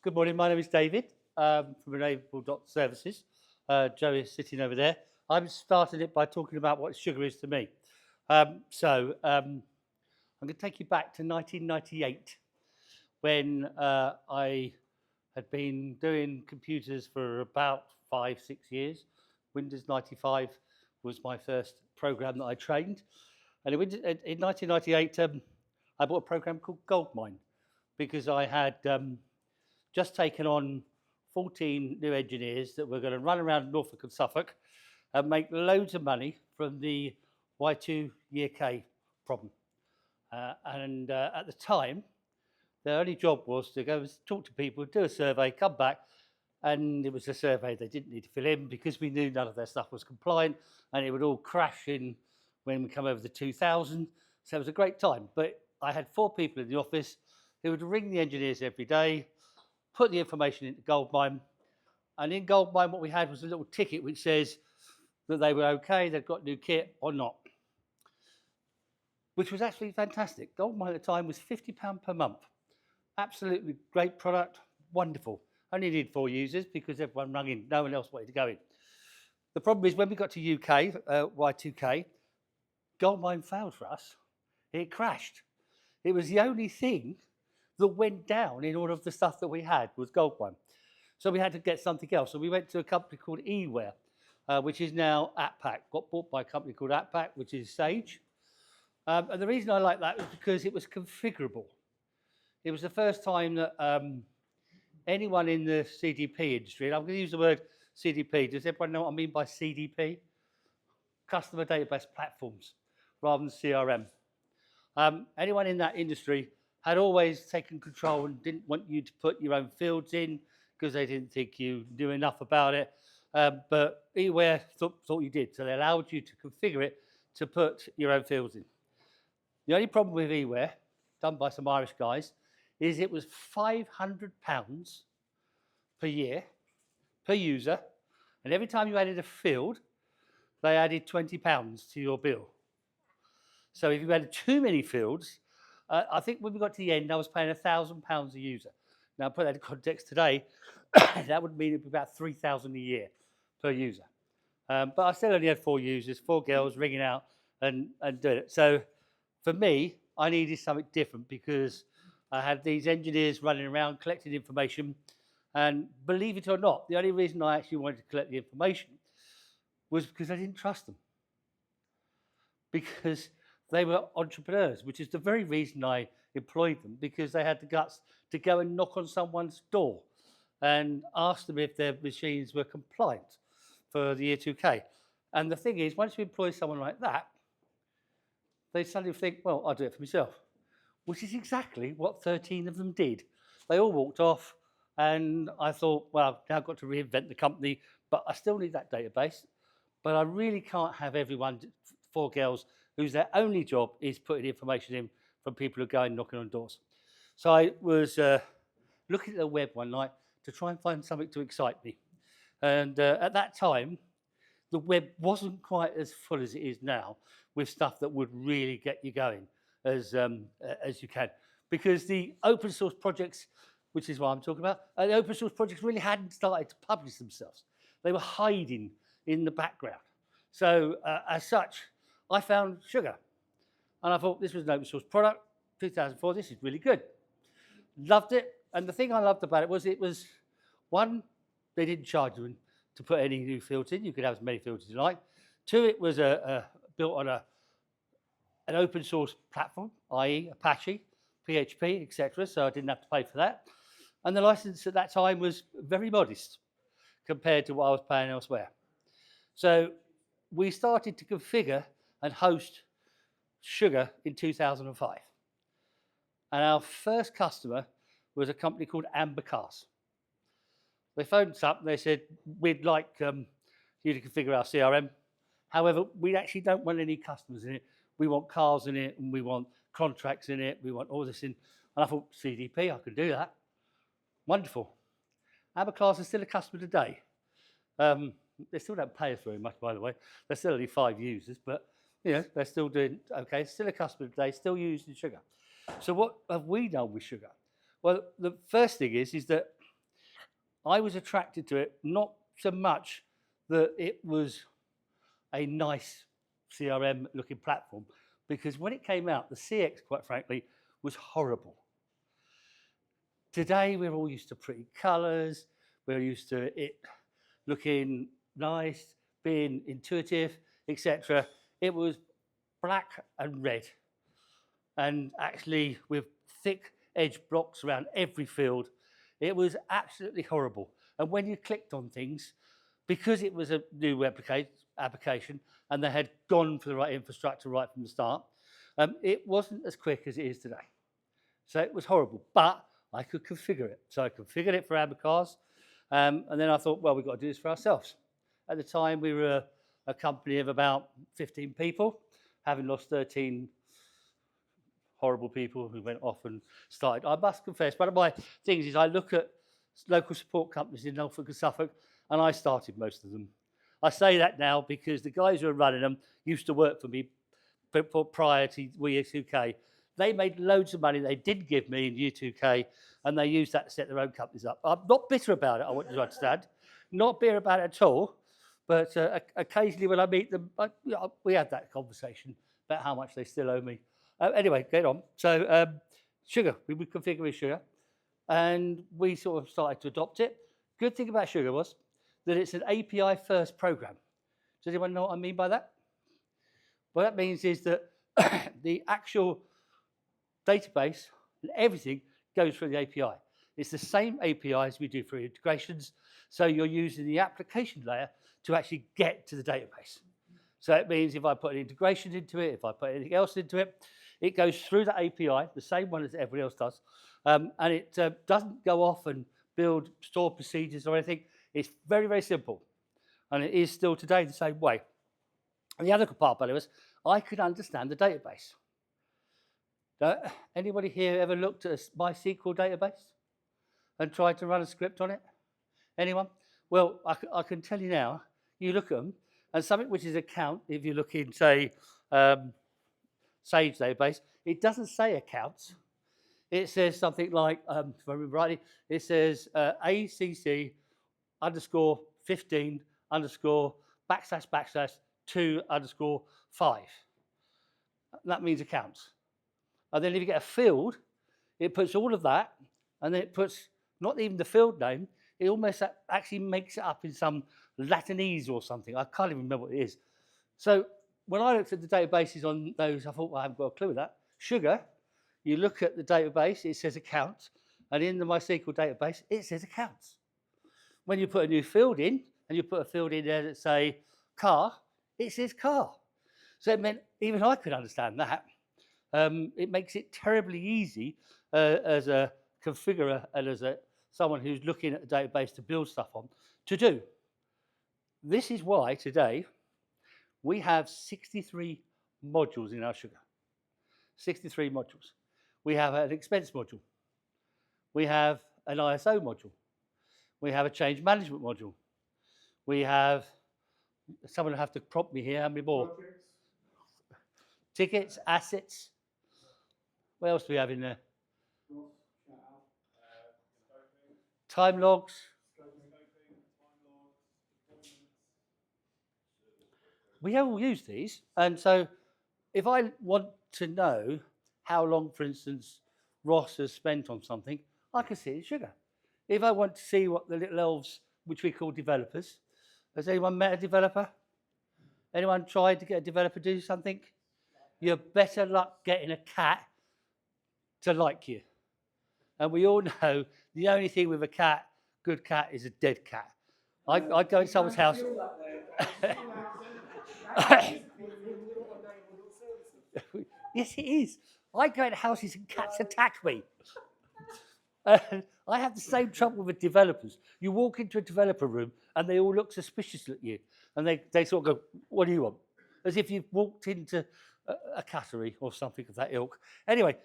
Good morning, my name is David from enable.services. Joe is sitting over there. I've started it by talking about what sugar is to me. I'm going to take you back to 1998 when I had been doing computers for about 5-6 years. Windows 95 was my first program that I trained. And in 1998, I bought a program called Goldmine because I had just taken on 14 new engineers that were going to run around Norfolk and Suffolk and make loads of money from the Y2 year K problem. At the time, their only job was to go and talk to people, do a survey, come back, and it was a survey they didn't need to fill in because we knew none of their stuff was compliant and it would all crash in when we come over the 2000. So it was a great time. But I had 4 people in the office who would ring the engineers every day, put the information into Goldmine, and in Goldmine what we had was a little ticket which says that they were okay, they've got new kit or not, which was actually fantastic. Goldmine at the time was £50 per month. Absolutely great product, wonderful. Only needed 4 users because everyone rang in, no one else wanted to go in. The problem is when we got to UK, Y2K, Goldmine failed for us. It crashed. It was the only thing that went down in all of the stuff that we had was Goldmine. So we had to get something else. So we went to a company called eWare, which is now AppPack. Got bought by a company called AppPack, which is Sage. And the reason I like that was because it was configurable. It was the first time that anyone in the CDP industry, and I'm going to use the word CDP, does everyone know what I mean by CDP? Customer Database Platforms, rather than CRM. Anyone in that industry had always taken control and didn't want you to put your own fields in because they didn't think you knew enough about it. But eWare thought you did, so they allowed you to configure it to put your own fields in. The only problem with eWare, done by some Irish guys, is it was £500 per year, per user, and every time you added a field, they added £20 to your bill. So if you added too many fields, I think when we got to the end, I was paying £1,000 a user. Now, put that in context today, that would mean it'd be about £3,000 a year per user. But I still only had 4 users, 4 girls ringing out and doing it. So for me, I needed something different because I had these engineers running around collecting information. And believe it or not, the only reason I actually wanted to collect the information was because I didn't trust them. Because they were entrepreneurs, which is the very reason I employed them, because they had the guts to go and knock on someone's door and ask them if their machines were compliant for the year 2K. And the thing is, once you employ someone like that, they suddenly think, well, I'll do it for myself, which is exactly what 13 of them did. They all walked off, and I thought, well, now I've got to reinvent the company, but I still need that database. But I really can't have everyone, 4 girls, whose their only job is putting information in from people who go and knocking on doors. So I was looking at the web one night to try and find something to excite me. And at that time, the web wasn't quite as full as it is now with stuff that would really get you going as you can. Because the open source projects, which is what I'm talking about, the open source projects really hadn't started to publish themselves. They were hiding in the background. So as such, I found Sugar. And I thought this was an open source product, 2004, this is really good. Loved it. And the thing I loved about it was, one, they didn't charge you to put any new fields in. You could have as many fields as you like. 2, it was built on an open source platform, i.e. Apache, PHP, etc. So I didn't have to pay for that. And the license at that time was very modest compared to what I was paying elsewhere. So we started to configure and host Sugar in 2005. And our first customer was a company called Amber Cars. They phoned us up and they said, we'd like you to configure our CRM. However, we actually don't want any customers in it. We want cars in it, and we want contracts in it. We want all this in. And I thought, CDP, I can do that. Wonderful. Amber Cars is still a customer today. They still don't pay us very much, by the way. They're still only 5 users, but you know, they're still doing okay. Still a customer today, still using Sugar. So what have we done with Sugar? Well, the first thing is that I was attracted to it, not so much that it was a nice CRM looking platform, because when it came out, the CX, quite frankly, was horrible. Today, we're all used to pretty colours, we're used to it looking nice, being intuitive, etc. It was black and red, and actually with thick edge blocks around every field. It was absolutely horrible. And when you clicked on things, because it was a new application and they had gone for the right infrastructure right from the start, it wasn't as quick as it is today. So it was horrible, but I could configure it. So I configured it for Abacars, and then I thought, well, we've got to do this for ourselves. At the time, we were a company of about 15 people, having lost 13 horrible people who went off and started. I must confess, one of my things is I look at local support companies in Norfolk and Suffolk, and I started most of them. I say that now because the guys who are running them used to work for me prior to U2K. They made loads of money they did give me in U2K, and they used that to set their own companies up. I'm not bitter about it, I want you to understand. Not bitter about it at all, but occasionally when I meet them, we had that conversation about how much they still owe me. Anyway, get on. So Sugar, we would configure with Sugar, and we sort of started to adopt it. Good thing about Sugar was that it's an API first program. Does anyone know what I mean by that? What that means is that the actual database and everything goes through the API. It's the same API as we do for integrations, so you're using the application layer to actually get to the database. So it means if I put an integration into it, if I put anything else into it, it goes through the API, the same one as everybody else does, and it doesn't go off and build store procedures or anything. It's very, very simple, and it is still today the same way. And the other part about it was I could understand the database. Anybody here ever looked at a MySQL database and tried to run a script on it? Anyone? Well, I can tell you now, you look at them, and something which is account, if you look in, say, Sage database, it doesn't say accounts. It says something like, if I remember rightly, it says ACC underscore 15 underscore backslash backslash 2 underscore 5. That means accounts. And then if you get a field, it puts all of that, and then it puts not even the field name, it almost actually makes it up in some Latinese or something. I can't even remember what it is. So when I looked at the databases on those, I thought, well, I haven't got a clue with that. Sugar, you look at the database, it says accounts, and in the MySQL database, it says accounts. When you put a new field in, and you put a field in there that say car, it says car. So it meant even I could understand that. It makes it terribly easy as a configurer and as someone who's looking at the database to build stuff on to do. This is why today we have 63 modules in our Sugar. 63 modules. We have an expense module. We have an ISO module. We have a change management module. We have, someone will have to prompt me here, how many more? Tickets, assets. What else do we have in there? Time logs. We all use these, and so if I want to know how long, for instance, Ross has spent on something, I can see it in Sugar. If I want to see what the little elves, which we call developers, has anyone met a developer? Anyone tried to get a developer to do something? You're better luck getting a cat to like you. And we all know the only thing with a cat, good cat, is a dead cat. I go in someone's house. Yes, it is. I go in houses and cats attack me. I have the same trouble with developers. You walk into a developer room and they all look suspicious at you. And they sort of go, what do you want? As if you've walked into a cattery or something of that ilk. Anyway,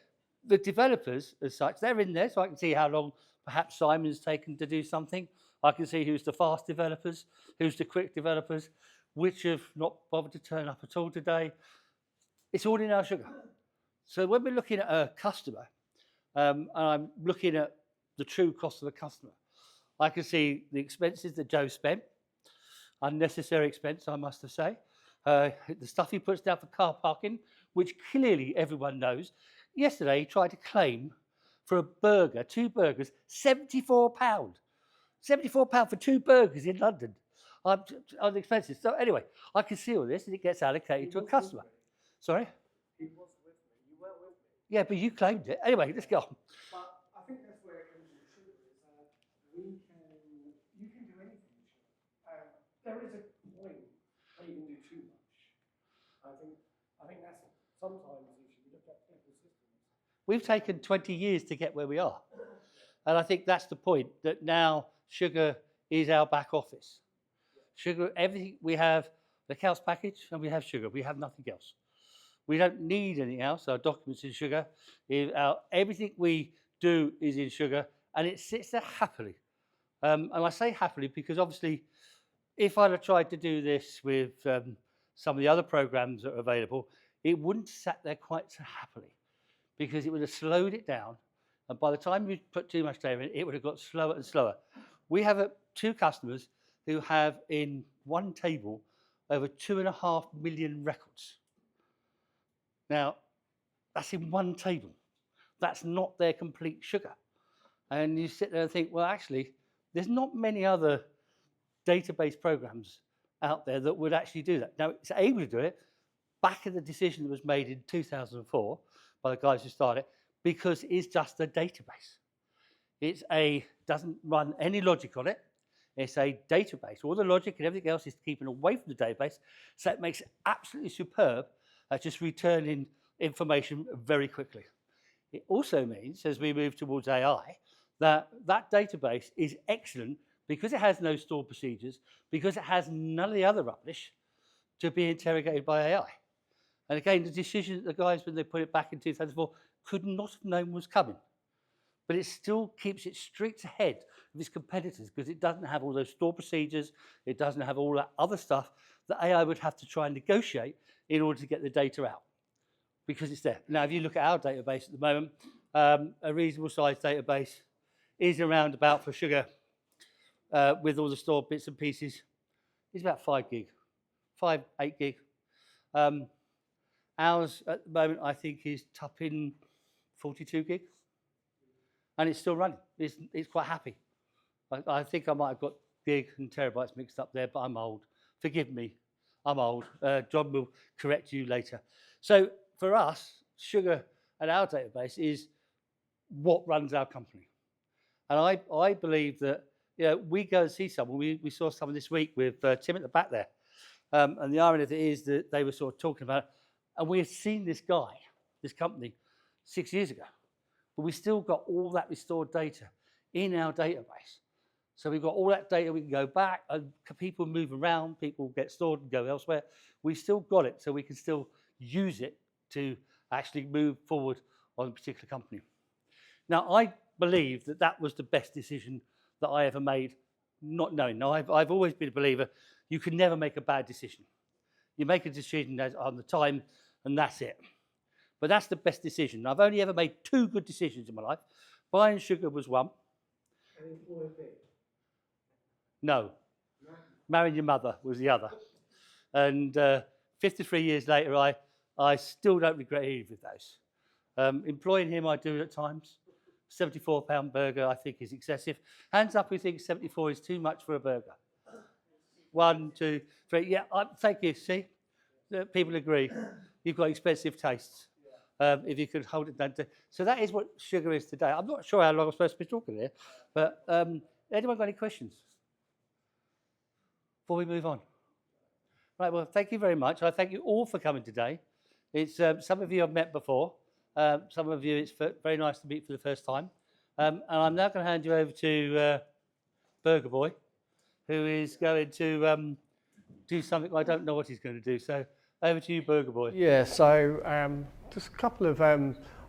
the developers as such, they're in there, so I can see how long perhaps Simon's taken to do something. I can see who's the fast developers, who's the quick developers, which have not bothered to turn up at all today. It's all in our Sugar. So when we're looking at a customer, and I'm looking at the true cost of the customer, I can see the expenses that Joe spent, unnecessary expense, I must have say. The stuff he puts down for car parking, which clearly everyone knows. Yesterday, he tried to claim for a burger, 2 burgers, £74. £74 for 2 burgers in London on the expenses. So anyway, I can see all this and it gets allocated to a customer. Sorry? He was with me. You weren't with me. Yeah, but you claimed it. Anyway, let's go on. But I think that's where it comes with sugar is you can do anything with sugar. There is a point where you can do too much. I think that's sometimes if you look at different systems. We've taken 20 years to get where we are. And I think that's the point, that now sugar is our back office. Sugar, everything we have, the accounts package, and we have sugar. We have nothing else. We don't need anything else. Our documents in sugar. Everything we do is in sugar, and it sits there happily. And I say happily because obviously, if I'd have tried to do this with some of the other programs that are available, it wouldn't sat there quite so happily because it would have slowed it down. And by the time you put too much data in, it would have got slower and slower. We have 2 customers who have in one table over 2.5 million records. Now, that's in one table. That's not their complete sugar. And you sit there and think, well, actually, there's not many other database programs out there that would actually do that. Now, it's able to do it back in the decision that was made in 2004 by the guys who started, because it's just a database. Doesn't run any logic on it. It's a database. All the logic and everything else is keeping away from the database, so it makes it absolutely superb at just returning information very quickly. It also means, as we move towards AI, that database is excellent because it has no stored procedures, because it has none of the other rubbish to be interrogated by AI. And again, the decision that the guys, when they put it back in 2004, could not have known was coming. But it still keeps it streets ahead of its competitors because it doesn't have all those stored procedures, it doesn't have all that other stuff that AI would have to try and negotiate in order to get the data out, because it's there. Now, if you look at our database at the moment, a reasonable sized database is around about, for sugar, with all the stored bits and pieces, is about 5 gig, 8 gig. Ours at the moment, I think, is topping 42 gig. And it's still running. It's quite happy. I think I might have got gig and terabytes mixed up there, but I'm old. Forgive me, I'm old. John will correct you later. So for us, sugar and our database is what runs our company. And I believe that we go and see someone. We saw someone this week with Tim at the back there. And the irony of it is that they were sort of talking about it. And we had seen this guy, this company, 6 years ago. But we still got all that restored data in our database. So we've got all that data, we can go back, and people move around, people get stored and go elsewhere. We've still got it, so we can still use it to actually move forward on a particular company. Now, I believe that was the best decision that I ever made, not knowing. Now, I've always been a believer, you can never make a bad decision. You make a decision on the time, and that's it. But that's the best decision. I've only ever made 2 good decisions in my life. Buying sugar was one. And employing me? No. Marrying your mother was the other. And 53 years later, I still don't regret either of those. Employing him, I do at times. £74 burger, I think, is excessive. Hands up who thinks 74 is too much for a burger. 1, 2, 3. Yeah, thank you. See, people agree. You've got expensive tastes. If you could hold it down to. So that is what sugar is today. I'm not sure how long I'm supposed to be talking here, but anyone got any questions before we move on? Right, well, thank you very much. I thank you all for coming today. It's some of you I've met before. Some of you it's very nice to meet for the first time. And I'm now going to hand you over to Burger Boy, who is going to do something I don't know what he's going to do. So over to you, Burger Boy. Yeah, so just a couple of,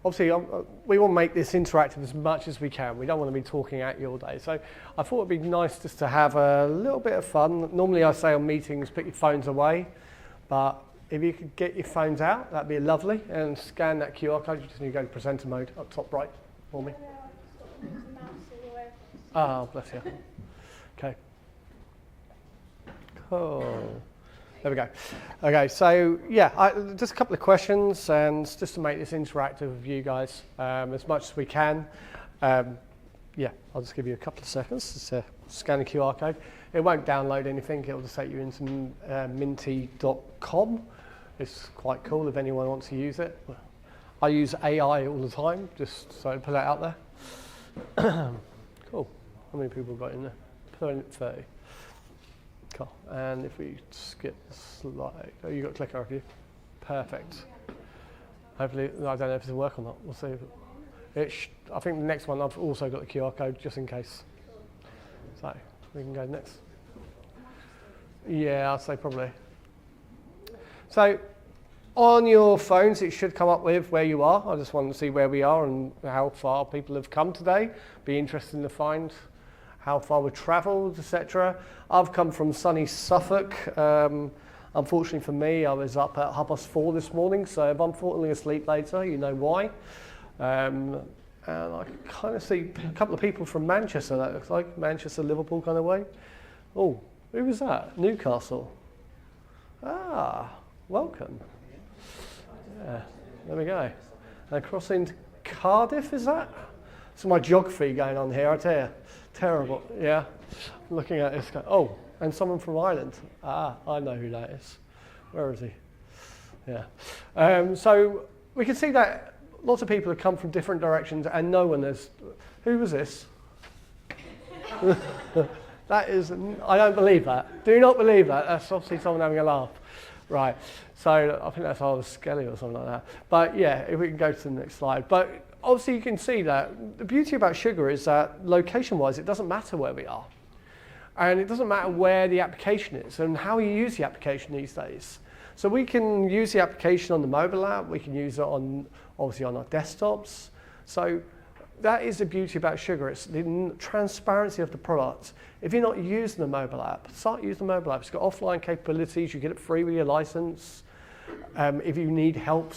obviously we want to make this interactive as much as we can. We don't want to be talking at you all day. So I thought it'd be nice just to have a little bit of fun. Normally I say on meetings, put your phones away, but if you could get your phones out, that'd be lovely, and scan that QR code. You just need to go to presenter mode up top right for me. Oh, bless you. Okay. Cool. There we go. Okay, so yeah, just a couple of questions, and just to make this interactive with you guys as much as we can. Yeah, I'll just give you a couple of seconds to scan the QR code. It won't download anything, it'll just take you into minty.com. It's quite cool if anyone wants to use it. I use AI all the time, just so I put that out there. Cool. How many people got in there? 30. Cool. And if we skip the slide, oh, you got a clicker, have you? Perfect. Hopefully, I don't know if it'll work or not. We'll see. I think the next one I've also got the QR code just in case. So we can go next. Yeah, I'd say probably. So on your phones, it should come up with where you are. I just want to see where we are and how far people have come today. Be interested to find how far we've travelled, etc. I've come from sunny Suffolk. Unfortunately for me, I was up at 4:30 this morning, so if I'm falling asleep later, you know why. And I can kind of see a couple of people from Manchester, that looks like, Manchester, Liverpool kind of way. Oh, who was that? Newcastle. Ah, welcome. Yeah, there we go. And crossing to Cardiff, is that? It's my geography going on here, I tell you. Terrible, yeah. Looking at this guy. Oh, and someone from Ireland. Ah, I know who that is. Where is he? Yeah. So we can see that lots of people have come from different directions, and no one has. Who was this? That is, I don't believe that. Do not believe that. That's obviously someone having a laugh. Right. So I think that's either Skelly or something like that. But yeah, if we can go to the next slide. But obviously you can see that the beauty about sugar is that location-wise, it doesn't matter where we are. And it doesn't matter where the application is and how you use the application these days. So we can use the application on the mobile app, we can use it on, obviously on our desktops. So that is the beauty about sugar, it's the transparency of the product. If you're not using the mobile app, start using the mobile app. It's got offline capabilities, you get it free with your license. If you need help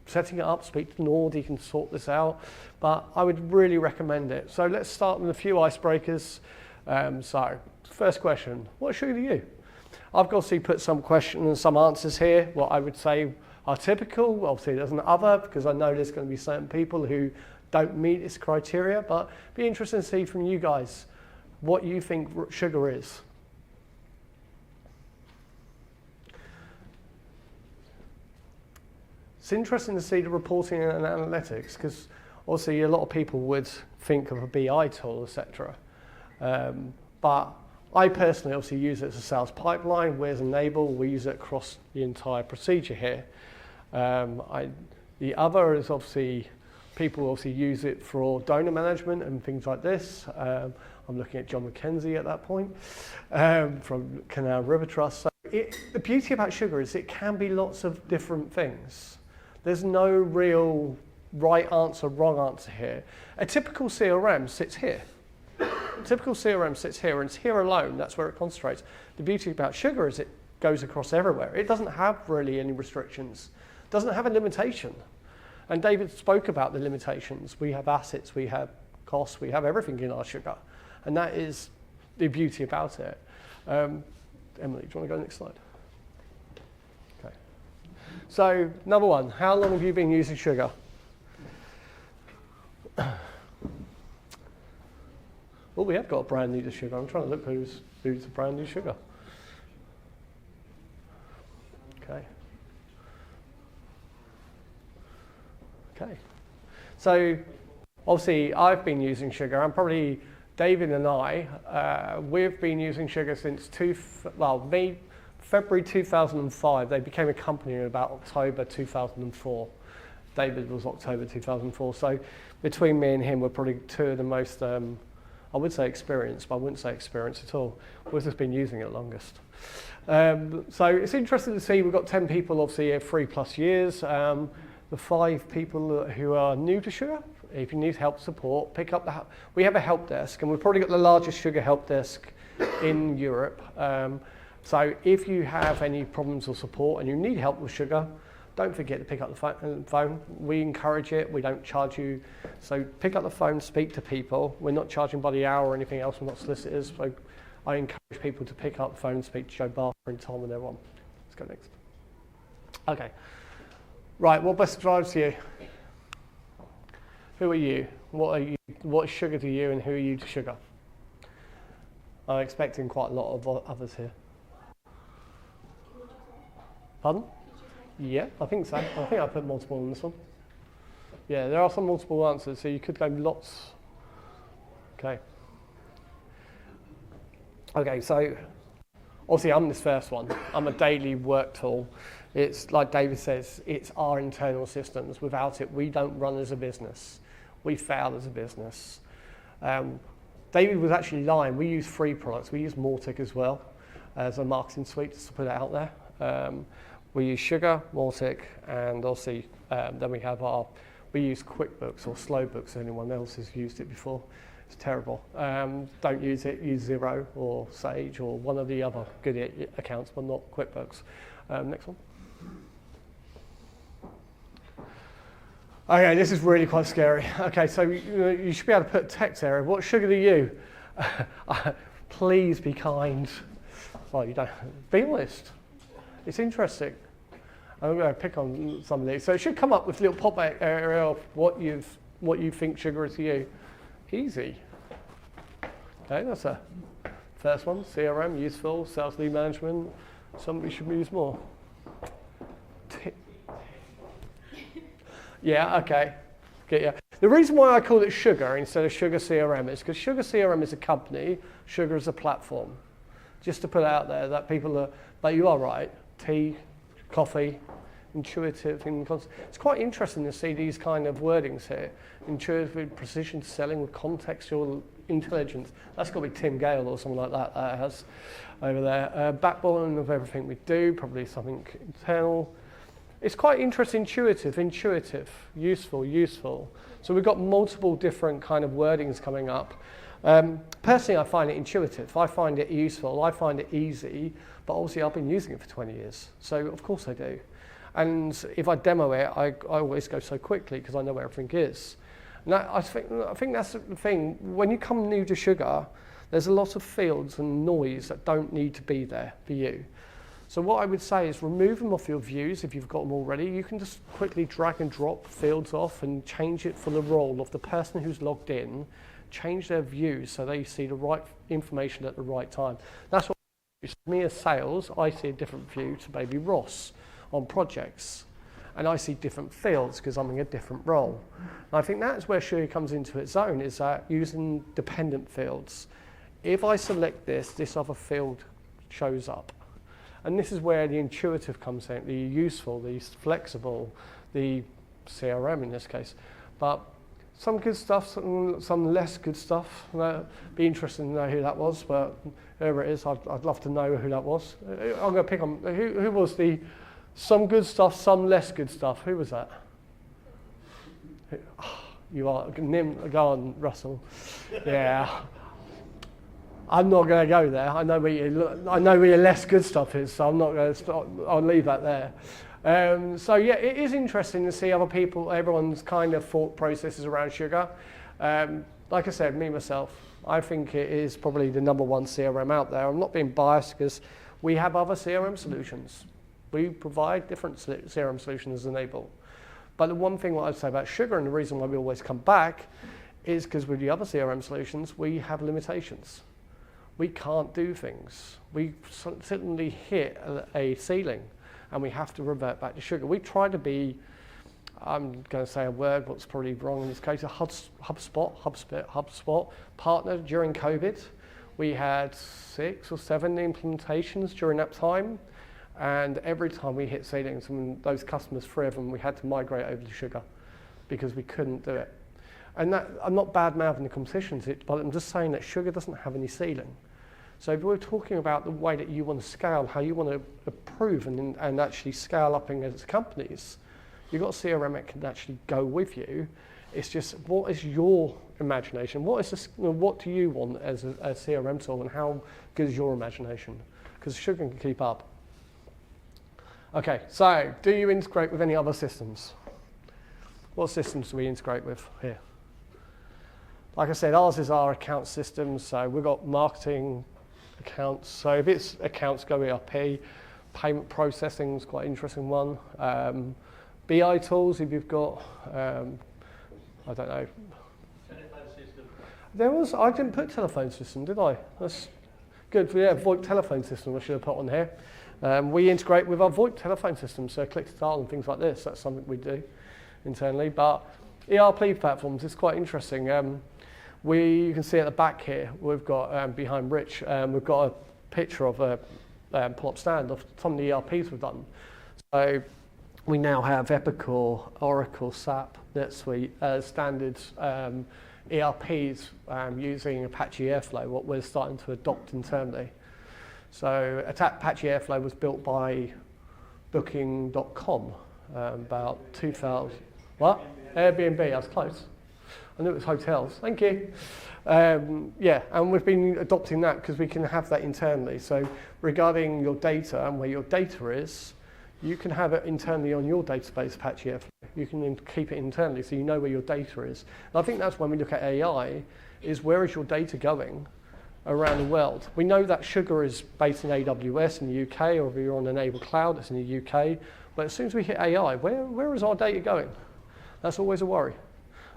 setting it up, speak to Nord, you can sort this out. But I would really recommend it. So let's start with a few icebreakers. So first question, what sugar do you? I've obviously put some questions and some answers here, what I would say are typical. Obviously there's an other, because I know there's going to be certain people who don't meet this criteria, but be interested to see from you guys what you think sugar is. It's interesting to see the reporting and analytics, because obviously a lot of people would think of a BI tool, etc. But I personally obviously use it as a sales pipeline. Where's Enable? We use it across the entire procedure here. The other is obviously, people obviously use it for donor management and things like this. I'm looking at John McKenzie at that point from Canal River Trust. So the beauty about sugar is it can be lots of different things. There's no real right answer, wrong answer here. A typical CRM sits here. Typical CRM sits here, and it's here alone. That's where it concentrates. The beauty about sugar is it goes across everywhere. It doesn't have really any restrictions. It doesn't have a limitation. And David spoke about the limitations. We have assets, we have costs, we have everything in our sugar. And that is the beauty about it. Emily, do you want to go to the next slide? Okay. So, number one, how long have you been using sugar? Well, we have got a brand new to sugar. I'm trying to look who's the brand new sugar. Okay. Okay. So, obviously, I've been using sugar. I'm probably, David and I, we've been using sugar since February 2005. They became a company in about October 2004. David was October 2004. So, between me and him, we're probably two of the most, I would say experienced, but I wouldn't say experienced at all. We've just been using it longest. So it's interesting to see we've got 10 people obviously here 3+ years. The 5 people who are new to sugar, if you need help support, pick up we have a help desk, and we've probably got the largest sugar help desk in Europe. So if you have any problems or support and you need help with sugar, don't forget to pick up the phone. We encourage it. We don't charge you. So pick up the phone, speak to people. We're not charging by the hour or anything else. We're not solicitors. So I encourage people to pick up the phone and speak to Joe Barker and Tom and everyone. Let's go next. Okay. Right, what best drives you? Who are you? What is sugar to you and who are you to sugar? I'm expecting quite a lot of others here. Pardon? Yeah, I think so. I think I put multiple on this one. Yeah, there are some multiple answers, so you could go lots. Okay. Okay, so obviously I'm this first one. I'm a daily work tool. It's like David says, it's our internal systems. Without it, we don't run as a business. We fail as a business. David was actually lying. We use free products. We use Mautic as well as a marketing suite, just to put it out there. We use Sugar, Mautic, and obviously then we use QuickBooks or Slowbooks. Anyone else has used it before? It's terrible. Don't use it. Use Xero or Sage or one of the other good accounts, but not QuickBooks. Next one. Okay, this is really quite scary. Okay, so you should be able to put text area. What sugar do you? Please be kind. Well, you don't. Be honest. It's interesting. I'm going to pick on some of these. So it should come up with a little pop-up area of what you think sugar is to you. Easy. Okay, that's a first one. CRM, useful. Sales lead management. Somebody should use more. Yeah, okay. Get you. The reason why I call it Sugar instead of Sugar CRM is because Sugar CRM is a company, Sugar is a platform. Just to put it out there that people are, but you are right, tea, coffee, intuitive. It's quite interesting to see these kind of wordings here. Intuitive with precision selling with contextual intelligence. That's got to be Tim Gale or something like that has over there. Backbone of everything we do, probably something internal. It's quite interesting, intuitive, useful. So we've got multiple different kind of wordings coming up. Personally, I find it intuitive. I find it useful. I find it easy. But obviously, I've been using it for 20 years. So of course I do. And if I demo it, I always go so quickly because I know where everything is. And I think that's the thing. When you come new to Sugar, there's a lot of fields and noise that don't need to be there for you. So what I would say is remove them off your views if you've got them already. You can just quickly drag and drop fields off and change it for the role of the person who's logged in, change their views so they see the right information at the right time. That's what me as sales, I see a different view to maybe Ross on projects. And I see different fields because I'm in a different role. And I think that's where Sugar comes into its own, is that using dependent fields. If I select this other field shows up. And this is where the intuitive comes in, the useful, the flexible, the CRM in this case. But some good stuff, some less good stuff. Be interested to know who that was, but whoever it is, I'd love to know who that was. I'm going to pick on, who was the some good stuff, some less good stuff? Who was that? You are, go on, Russell. Yeah. I'm not going to go there. I know where your less good stuff is, so I'm not going to stop. I'll leave that there. So yeah, it is interesting to see other people, everyone's kind of thought processes around Sugar. Like I said, me myself, I think it is probably the number one CRM out there. I'm not being biased because we have other CRM solutions. We provide different CRM solutions as Enable. But the one thing what I'd say about Sugar, and the reason why we always come back, is because with the other CRM solutions, we have limitations. We can't do things. We certainly hit a ceiling and we have to revert back to Sugar. We try to be, I'm going to say a word what's probably wrong in this case, a HubSpot partner during COVID. We had 6 or 7 implementations during that time. And every time we hit ceilings, and those customers, 3 of them, we had to migrate over to Sugar because we couldn't do it. And that, I'm not bad-mouthing the competitions, but I'm just saying that Sugar doesn't have any ceiling. So if we're talking about the way that you want to scale, how you want to improve and actually scale up against companies, you've got a CRM that can actually go with you. It's just, what is your imagination? What do you want as a CRM tool, and how good is your imagination? Because Sugar can keep up. Okay, so do you integrate with any other systems? What systems do we integrate with here? Like I said, ours is our account system, so we've got marketing, accounts. So if it's accounts, go ERP. Payment processing is quite an interesting one. BI tools, if you've got, I don't know. I didn't put telephone system, did I? That's good. Yeah, VoIP telephone system I should have put on here. We integrate with our VoIP telephone system, so click to dial and things like this. That's something we do internally. But ERP platforms is quite interesting. You can see at the back here, we've got behind Rich, we've got a picture of a pull-up stand of some of the ERPs we've done. So we now have Epicor, Oracle, SAP, NetSuite as standard ERPs using Apache Airflow, what we're starting to adopt internally. So Apache Airflow was built by Booking.com about 2000. What? Airbnb, I was close. I knew it was hotels. Thank you. Yeah, and we've been adopting that because we can have that internally. So regarding your data and where your data is, you can have it internally on your database, Apache Airflow. You can keep it internally so you know where your data is. And I think that's when we look at AI, is where is your data going around the world? We know that Sugar is based in AWS in the UK, or if you're on Enable Cloud, it's in the UK. But as soon as we hit AI, where is our data going? That's always a worry.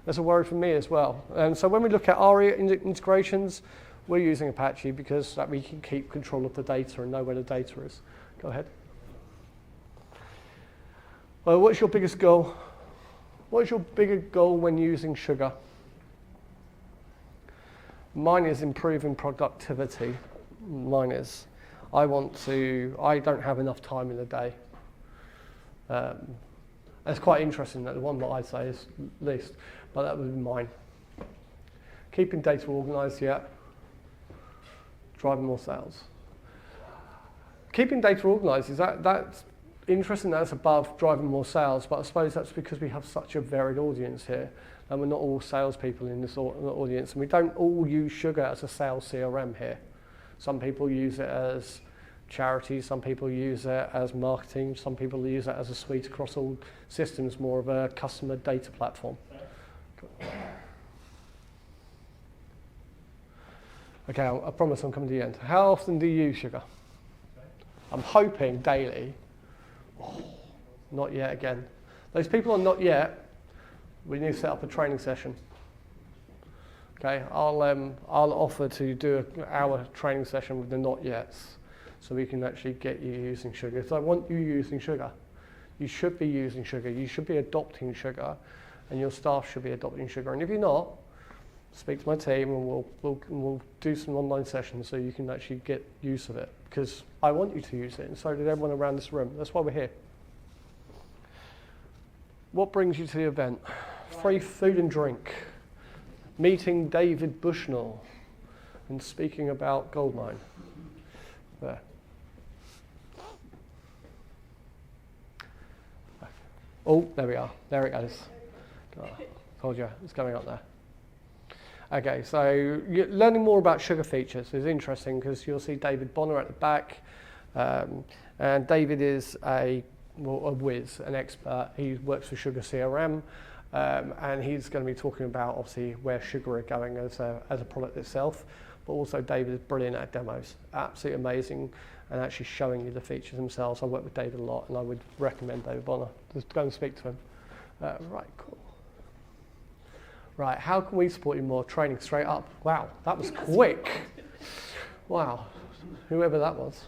That's a worry for me as well. And so when we look at our integrations, we're using Apache because that we can keep control of the data and know where the data is. Go ahead. Well, what's your biggest goal? What is your biggest goal when using Sugar? Mine is improving productivity. Mine is, I don't have enough time in the day. It's quite interesting that the one that I say is least, but that would be mine. Keeping data organised, yeah. Driving more sales. Keeping data organised, that's interesting, that's above driving more sales, but I suppose that's because we have such a varied audience here, and we're not all salespeople in this audience, and we don't all use Sugar as a sales CRM here. Some people use it as charity, some people use it as marketing, some people use it as a suite across all systems, more of a customer data platform. Okay, I promise I'm coming to the end. How often do you use Sugar? I'm hoping daily. Oh, not yet again. Those people are not yet, we need to set up a training session. Okay, I'll offer to do an hour training session with the not yets, so we can actually get you using Sugar. So I want you using Sugar. You should be using Sugar. You should be adopting Sugar, and your staff should be adopting Sugar. And if you're not, speak to my team, and we'll do some online sessions so you can actually get use of it. Because I want you to use it, and so did everyone around this room. That's why we're here. What brings you to the event? Free food and drink. Meeting David Bushnell and speaking about Goldmine. There. Oh, there we are. There it goes. Oh, told you, it's going up there. Okay, so learning more about Sugar features is interesting because you'll see David Bonner at the back. And David is a whiz, an expert. He works for CRM, and he's going to be talking about obviously where Sugar are going as a product itself. But also David is brilliant at demos, absolutely amazing, and actually showing you the features themselves. I work with David a lot, and I would recommend David Bonner. Just go and speak to him. Right, cool. Right, how can we support you more? Training straight up. Wow, that was quick. Wow, whoever that was.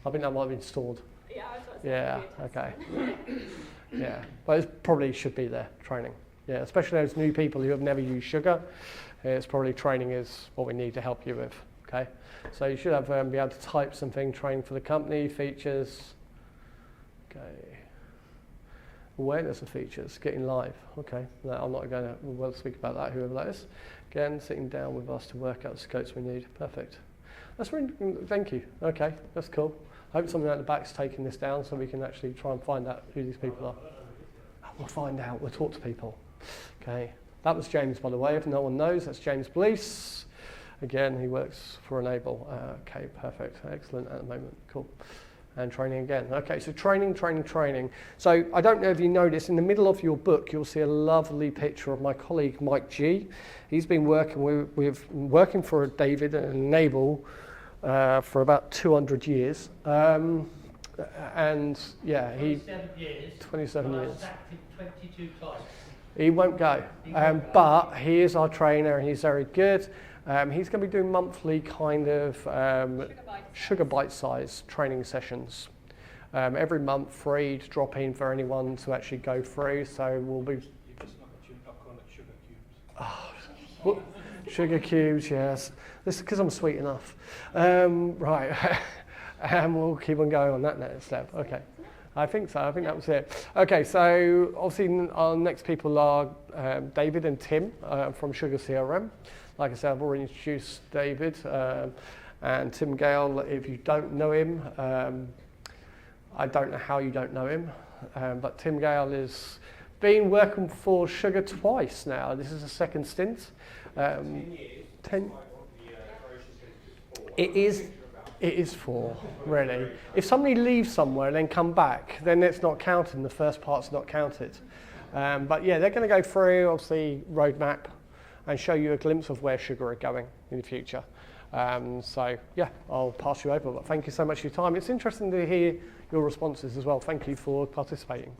I think that might have been stored. Yeah, I thought so. Yeah, okay. Yeah, but it probably should be there, training. Yeah, especially those new people who have never used Sugar. It's probably training is what we need to help you with, okay? So you should have be able to type something, training for the company, features. Okay. Awareness of features, getting live. Okay, no, I'm not going to we'll speak about that, whoever that is. Again, sitting down with us to work out the scopes we need. Perfect. That's really, thank you. Okay, that's cool. I hope someone at the back's taking this down so we can actually try and find out who these people are. We'll find out, we'll talk to people. Okay, that was James, by the way, if no one knows, that's James Blease. Again, he works for Enable. Okay, perfect, excellent at the moment, cool. And training again. Okay, so training. So I don't know if you noticed, in the middle of your book, you'll see a lovely picture of my colleague, Mike G. He's been working for David and Enable for about 200 years. And yeah, 27 years. 27 and I years. sacked him 22 times. He won't go, but he is our trainer and he's very good. He's going to be doing monthly kind of sugar bite size training sessions. Every month, free to drop in for anyone to actually go through. So we'll be. You've just not called it sugar cubes. Oh, sugar cubes, yes. This is because I'm sweet enough. Right, and we'll keep on going on that next step. Okay. I think so. I think that was it. Okay, so obviously our next people are David and Tim from SugarCRM. Like I said, I've already introduced David and Tim Gale. If you don't know him, I don't know how you don't know him, but Tim Gale has been working for Sugar twice now. This is the second stint. 10 years. 10. It is 4, really. If somebody leaves somewhere and then come back, then it's not counted, the first part's not counted. But yeah, they're going to go through, obviously, roadmap and show you a glimpse of where Sugar are going in the future. So yeah, I'll pass you over, but thank you so much for your time. It's interesting to hear your responses as well. Thank you for participating.